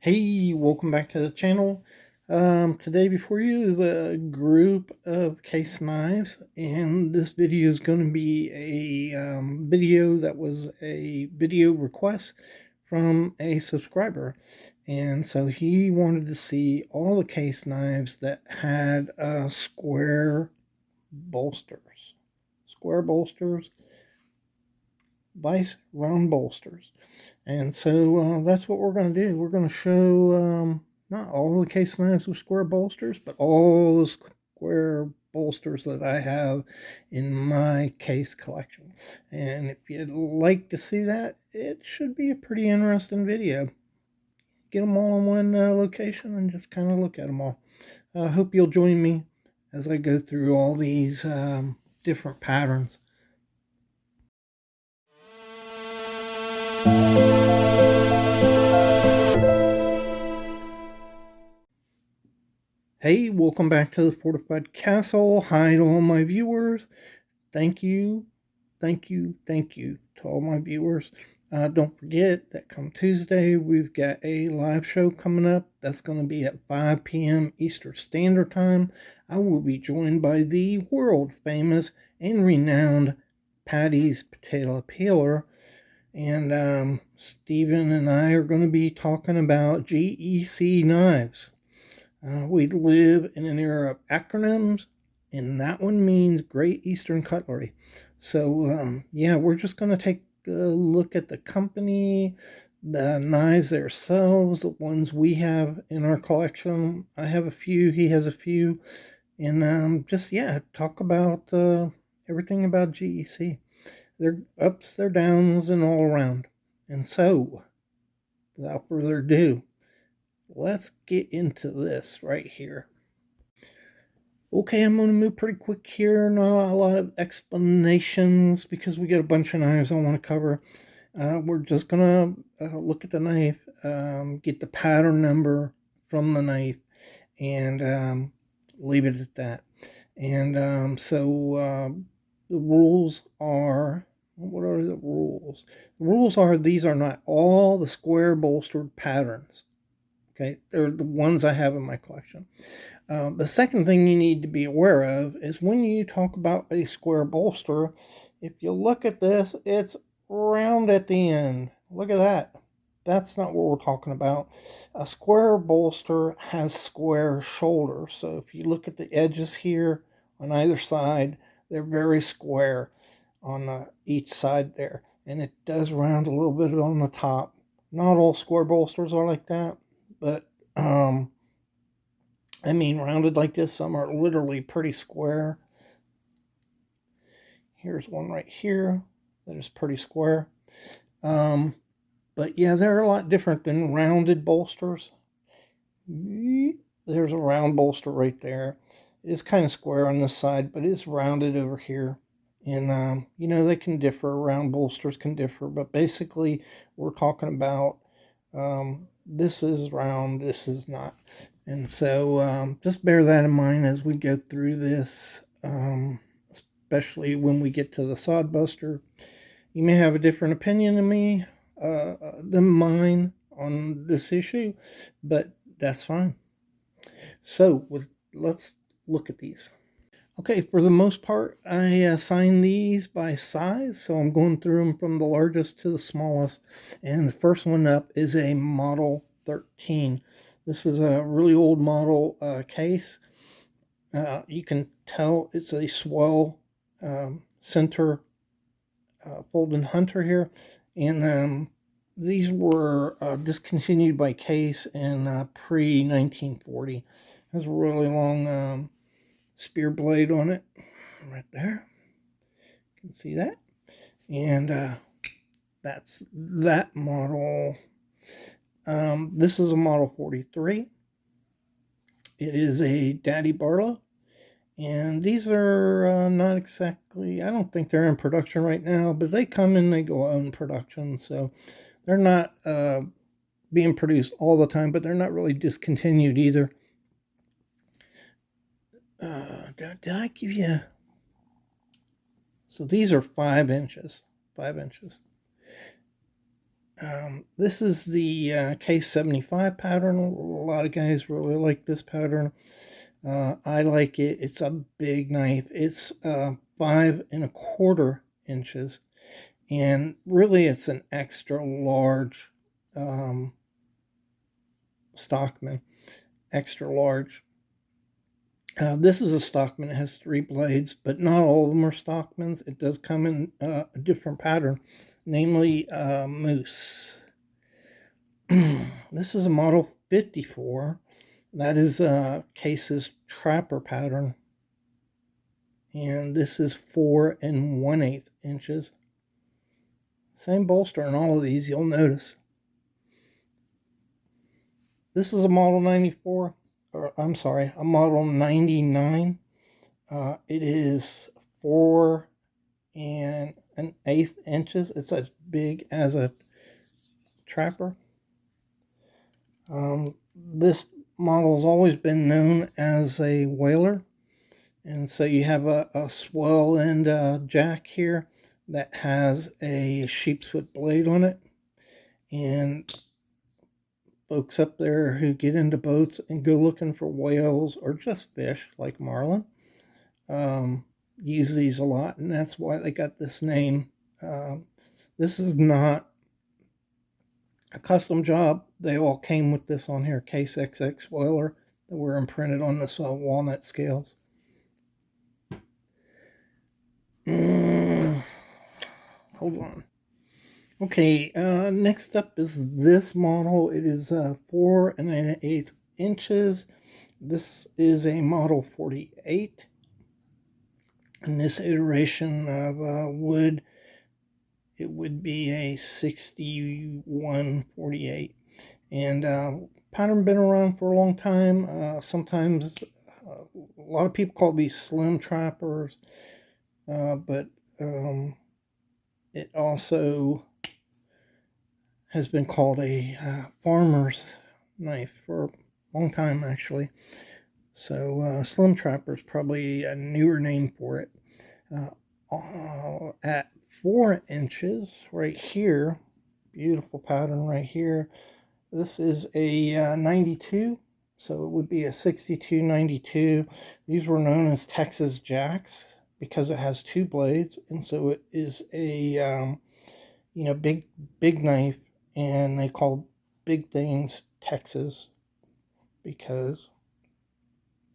Hey, welcome back to the channel. Today before you a group of case knives, and this video is going to be a video that was a video request from a subscriber, and so he wanted to see all the case knives that had square bolsters, vice round bolsters. And so that's what we're going to do. We're going to show not all the case knives with square bolsters, but all the square bolsters that I have in my case collection. And if you'd like to see that, it should be a pretty interesting video. Get them all in one location and just kind of look at them all. I hope you'll join me as I go through all these different patterns. Hey, welcome back to the Fortified Castle. Hi to all my viewers. Thank you to all my viewers. Don't forget that come Tuesday, we've got a live show coming up. That's going to be at 5 p.m. Eastern Standard Time. I will be joined by the world famous and renowned Patty's Potato Peeler. And Stephen and I are going to be talking about GEC knives. We live in an era of acronyms, and that one means Great Eastern Cutlery. So, yeah, we're just going to take a look at the company, the knives themselves, the ones we have in our collection. I have a few, he has a few, and just, yeah, talk about everything about GEC. Their ups, their downs, and all around. And so, without further ado, let's get into this right here. Okay, I'm going to move pretty quick here. Not a lot of explanations because we got a bunch of knives I want to cover. We're just going to look at the knife, get the pattern number from the knife, and leave it at that. And so the rules are, what are the rules? The rules are these are not all the square bolstered patterns. Okay, they're the ones I have in my collection. The second thing you need to be aware of is when you talk about a square bolster, if you look at this, it's round at the end. Look at that. That's not what we're talking about. A square bolster has square shoulders. So if you look at the edges here on either side, they're very square on each side there. And it does round a little bit on the top. Not all square bolsters are like that, but I mean, rounded like this, some are literally pretty square. Here's one right here that is pretty square. But yeah, they're a lot different than rounded bolsters. There's a round bolster right there. It is kind of square on this side, but it's rounded over here. And, you know, they can differ. Round bolsters can differ. But basically, we're talking about this is round, this is not. And so just bear that in mind as we go through this, especially when we get to the sod buster. You may have a different opinion than mine on this issue, but that's fine. So let's look at these. Okay, for the most part, I assign these by size, so I'm going through them from the largest to the smallest. And the first one up is a Model 13. This is a really old model case. You can tell it's a swell center folding hunter here. And these were discontinued by Case in pre-1940. It has a really long spear blade on it right there. You can see that. And that's that model. This is a Model 43. It is a Daddy Barlow. And these are not exactly, I don't think they're in production right now, but they come and they go on production. So they're not being produced all the time, but they're not really discontinued either. Did I give you? So these are 5 inches. 5 inches. This is the Case 75 pattern. A lot of guys really like this pattern. I like it. It's a big knife. It's 5.25 inches, and really it's an extra large Stockman. Extra large. This is a Stockman. It has 3 blades, but not all of them are Stockmans. It does come in a different pattern, namely Moose. This is a model 54. That is Case's Trapper pattern. And this is 4.1/8 inches. Same bolster in all of these, you'll notice. This is a model 94, or I'm sorry, a model 99. It is 4.1/8 inches. It's as big as a Trapper. This model has always been known as a whaler, and so you have a swell end jack here that has a sheepsfoot blade on it, and folks up there who get into boats and go looking for whales or just fish like marlin use these a lot, and that's why they got this name. This is not a custom job. They all came with this on here, Case XX Whaler, that were imprinted on this walnut scales. Hold on. Okay, next up is this model. It is 4.1/8 inches. This is a model 48. In this iteration of wood, it would be a 61/48. And pattern been around for a long time. Sometimes a lot of people call these slim trappers, but it also has been called a farmer's knife for a long time, actually. So slim trapper is probably a newer name for it. At 4 inches right here, beautiful pattern right here. This is a 92, so it would be a 62/92. These were known as Texas Jacks because it has 2 blades, and so it is a big knife, and they call big things Texas because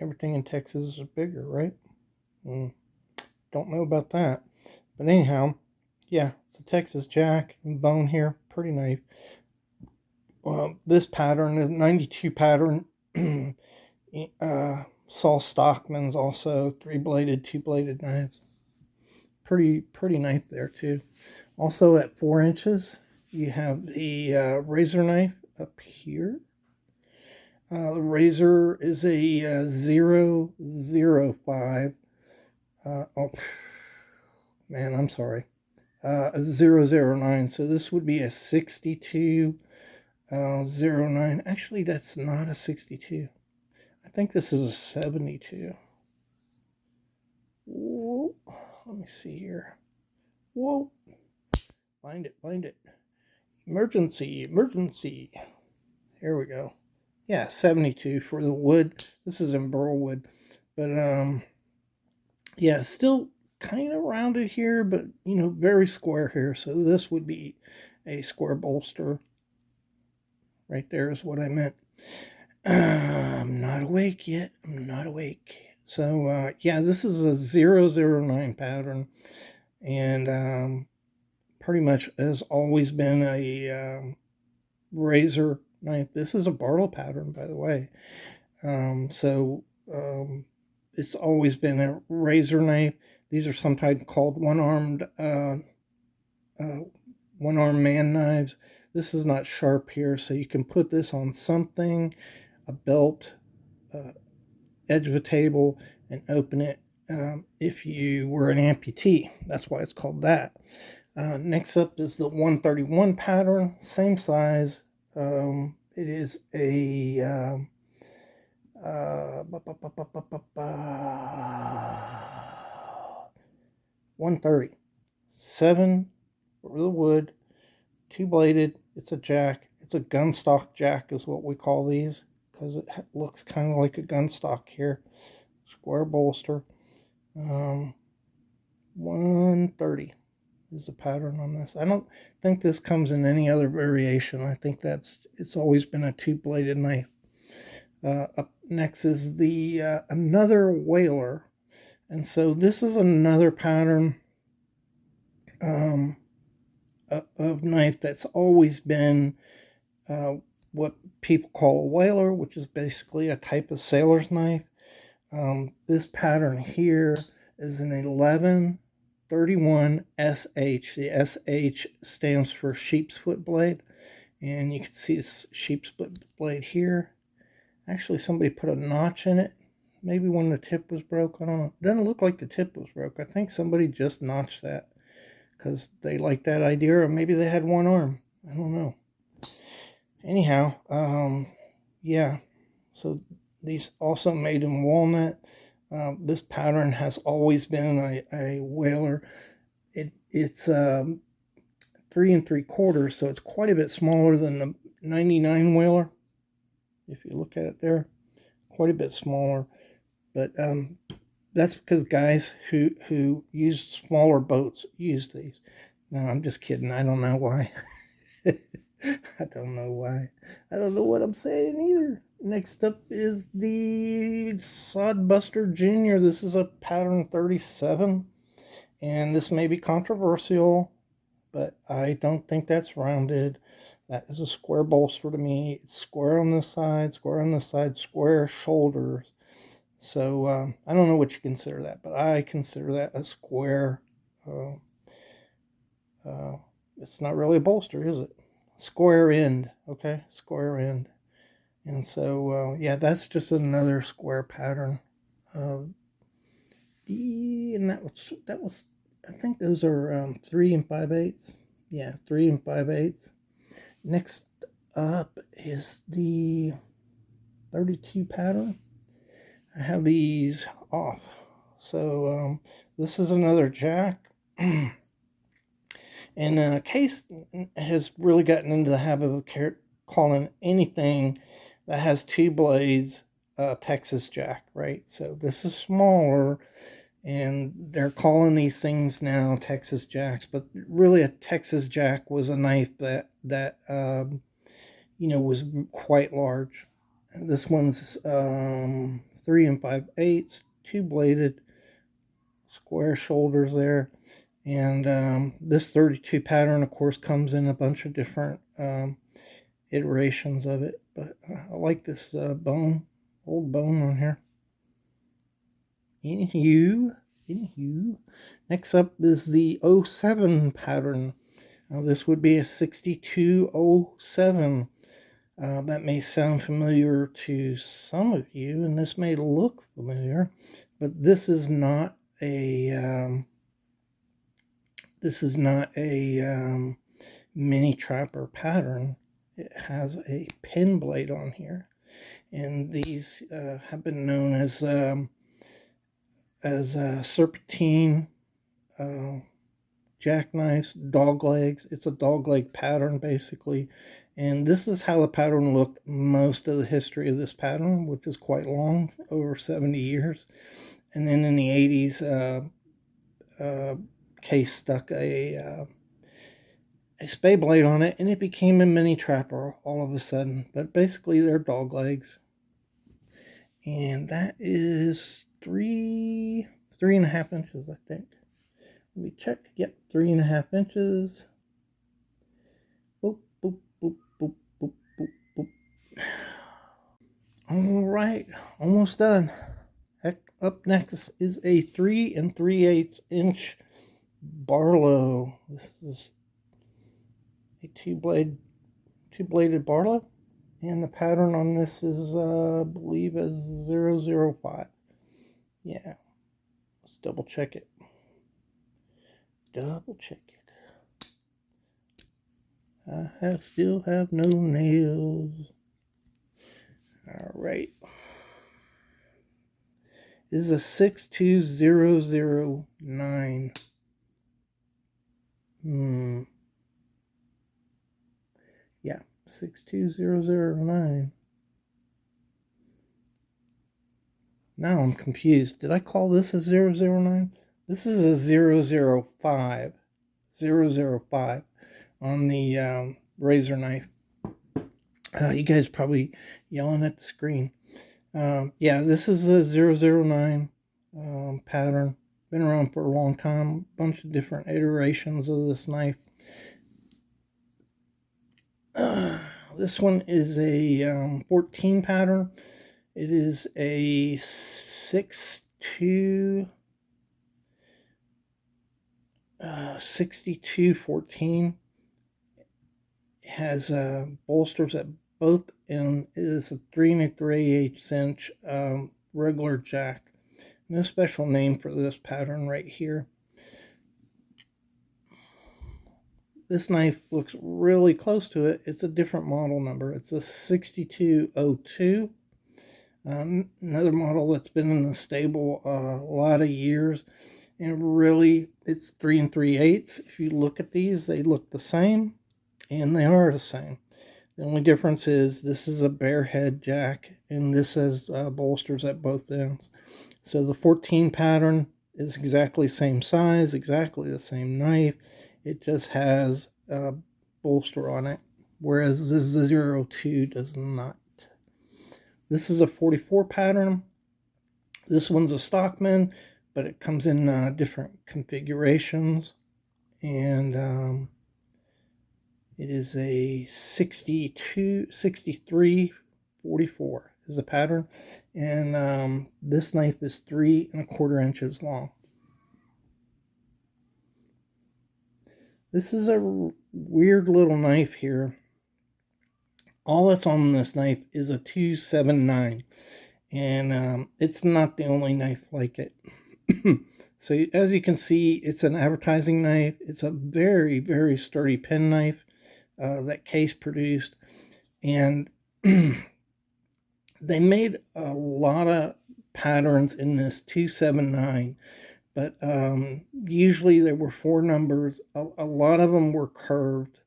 everything in Texas is bigger, right? Don't know about that, but anyhow, yeah, it's a Texas Jack and bone here, pretty knife. This pattern, the 92 pattern, Saul Stockman's also 3-bladed, 2-bladed knives. Pretty knife there too. Also at 4 inches, you have the razor knife up here. The razor is a 005. Oh man, I'm sorry. A 009. So this would be a 62/09. Actually, that's not a 62. I think this is a 72. Whoa. Let me see here. Whoa. Find it. Emergency. Here we go. Yeah, 72 for the wood. This is in burl wood. But yeah, still kind of rounded here, but very square here. So this would be a square bolster. Right there is what I meant. I'm not awake yet. So yeah, this is a 009 pattern, and pretty much has always been a razor knife. This is a Bartle pattern, by the way. So it's always been a razor knife. These are sometimes called one-armed man knives. This is not sharp here, so you can put this on something, a belt, edge of a table, and open it if you were an amputee. That's why it's called that. Next up is the 131 pattern, same size. It is a 130. 7 for the wood, 2-bladed, It's a jack. It's a gunstock jack is what we call these because it looks kind of like a gunstock here. Square bolster. 130 is the pattern on this. I don't think this comes in any other variation. I think it's always been a two-bladed knife. Up next is the another whaler, and so this is another pattern um, of knife that's always been uh, what people call a whaler, which is basically a type of sailor's knife. This pattern here is an 1131 SH. The SH stands for sheep's foot blade, and you can see this sheep's foot blade here. Actually, somebody put a notch in it. Maybe when the tip was broke. I don't know. It doesn't look like the tip was broke. I think somebody just notched that because they liked that idea, or maybe they had one arm. I don't know. Anyhow, yeah. So these also made in walnut. This pattern has always been a whaler. It's 3 3/4, so it's quite a bit smaller than the 99 whaler. If you look at it there, quite a bit smaller. But that's because guys who use smaller boats use these. No, I'm just kidding. I don't know why. I don't know why. I don't know what I'm saying either. Next up is the Sodbuster Junior. This is a pattern 37, and this may be controversial, but I don't think that's rounded. That is a square bolster to me. It's square on this side, square on this side, square shoulders. So I don't know what you consider that, but I consider that a square. Uh, it's not really a bolster, is it? Square end, okay, square end. And so yeah, that's just another square pattern. And that was I think those are 3 5/8. Yeah, 3 5/8. Next up is the 32 pattern. I have these off. So this is another jack. And Case has really gotten into the habit of calling anything that has two blades Texas Jack, right? So this is smaller, and they're calling these things now Texas Jacks, but really a Texas Jack was a knife that was quite large. This one's 3 5/8, two bladed, square shoulders there. And this 32 pattern, of course, comes in a bunch of different iterations of it. But I like this old bone on here. Anywho, next up is the 07 pattern. Now, this would be a 6207. That may sound familiar to some of you, and this may look familiar, but this is not a mini trapper pattern. It has a pin blade on here, and these have been known as serpentine jackknives, dog legs. It's a dog leg pattern basically, and this is how the pattern looked most of the history of this pattern, which is quite long, over 70 years. And then in the 80s, Case stuck a spay blade on it, and it became a mini trapper all of a sudden. But basically, they're dog legs, and that is 3.5 inches, I think. Let me check. Yep, 3.5 inches. Boop boop boop boop boop boop boop. All right, almost done. Up next is a 3 3/8 inch Barlow. This is a two-bladed Barlow, and the pattern on this is I believe is 005. Yeah, let's double check it. I still have no nails. All right. This is a 62009. 62009. Now I'm confused. Did I call this a 009? This is a 005. 005 on the razor knife. You guys probably yelling at the screen. Yeah, this is a 009 pattern. Been around for a long time. Bunch of different iterations of this knife. This one is a 14 pattern. It is a 6'2", 6214. It has bolsters at both ends. It is a 3 3/8 inch regular jack. No special name for this pattern right here. This knife looks really close to it. It's a different model number. It's a 6202. Another model that's been in the stable a lot of years. And really, it's 3 3/8. If you look at these, they look the same, and they are the same. The only difference is this is a bare head jack, and this has bolsters at both ends. So the 14 pattern is exactly the same size, exactly the same knife. It just has a bolster on it, whereas this 02 does not. This is a 44 pattern. This one's a Stockman, but it comes in different configurations. And it is a 63, 44 is the pattern. And this knife is 3 1/4 inches long. This is a weird little knife here. All that's on this knife is a 279, and it's not the only knife like it. So as you can see, it's an advertising knife. It's a very, very sturdy pen knife that Case produced, and they made a lot of patterns in this 279. But usually there were 4 numbers. A lot of them were curved.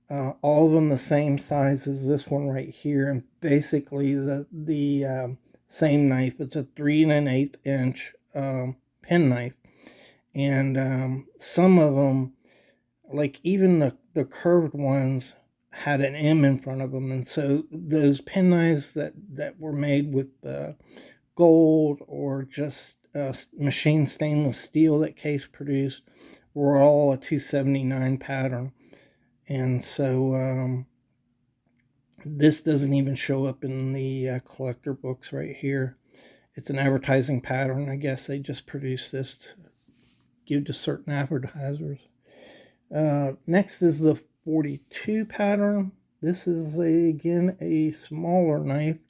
All of them the same size as this one right here. And basically the same knife. It's a 3 1/8 inch pen knife. And some of them, like even the curved ones, had an M in front of them. And so those pen knives that were made with gold or just machined stainless steel that Case produced were all a 279 pattern. And so this doesn't even show up in the collector books right here. It's an advertising pattern. I guess they just produced this to give to certain advertisers. Next is the 42 pattern. This is again a smaller knife.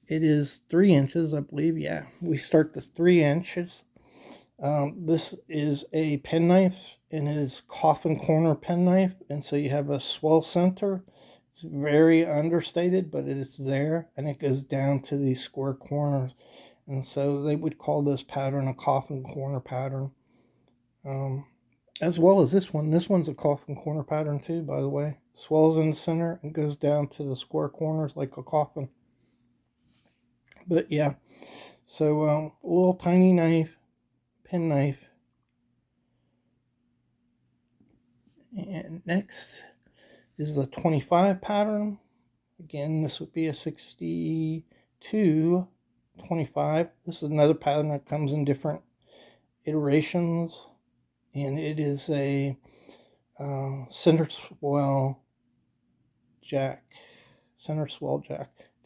It is 3 inches, I believe. Yeah, we start the 3 inches. This is a pen knife, and it is coffin corner pen knife, and so you have a swell center. It's very understated, but it is there, and it goes down to these square corners, and so they would call this pattern a coffin corner pattern, as well as this one. This one's a coffin corner pattern too, by the way. Swells in the center and goes down to the square corners like a coffin. But yeah, so a little tiny knife, pen knife. And next is the 25 pattern. Again, this would be a 62 25. This is another pattern that comes in different iterations, and it is a center swell jack,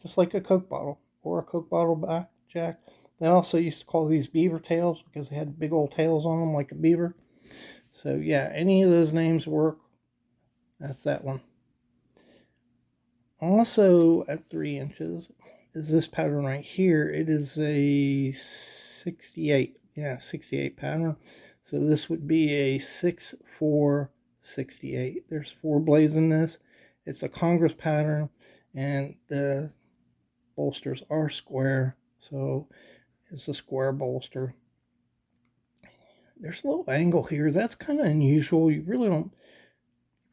just like a Coke bottle or a Coke bottle back jack. They also used to call these beaver tails because they had big old tails on them like a beaver. So yeah, any of those names work. That's that one. Also at 3 inches is this pattern right here. It is a 68. Yeah, 68 pattern. So this would be a 6/4/68. There's 4 blades in this. It's a Congress pattern, and the bolsters are square. So it's a square bolster. There's a little angle here. That's kind of unusual. You really don't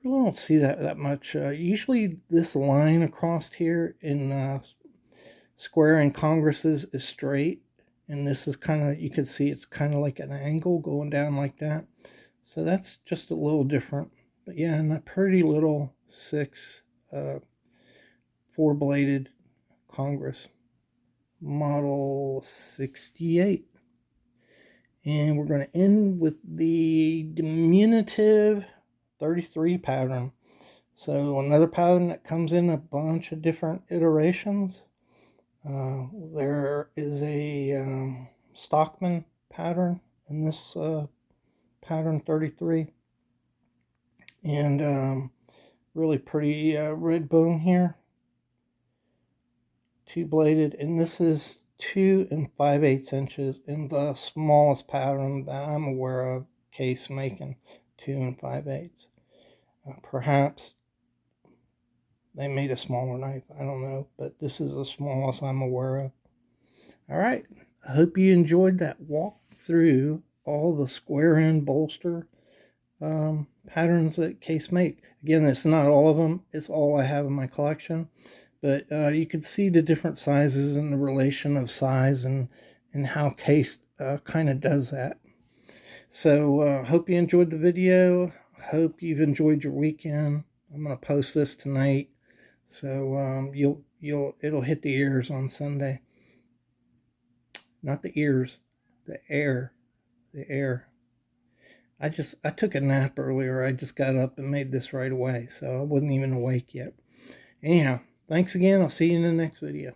really don't see that much. Usually this line across here in square in Congresses is straight, and this is kind of, you can see it's kind of like an angle going down like that. So that's just a little different. But yeah, and that pretty little 6 4-bladed Congress model 68. And we're going to end with the diminutive 33 pattern. So another pattern that comes in a bunch of different iterations. There is a Stockman pattern in this pattern 33. And really pretty red bone here. 2-bladed, and this is 2 5/8 inches in the smallest pattern that I'm aware of case making 2 5/8. Perhaps they made a smaller knife, I don't know, but this is the smallest I'm aware of. All right, I hope you enjoyed that walk through all the square end bolster patterns that Case make. Again, it's not all of them, it's all I have in my collection, but you can see the different sizes and the relation of size and how Case kind of does that. So hope you enjoyed the video. Hope you've enjoyed your weekend. I'm going to post this tonight, so it'll hit the ears on Sunday. Not the ears, the air. I took a nap earlier. I just got up and made this right away, so I wasn't even awake yet. Anyhow, thanks again. I'll see you in the next video.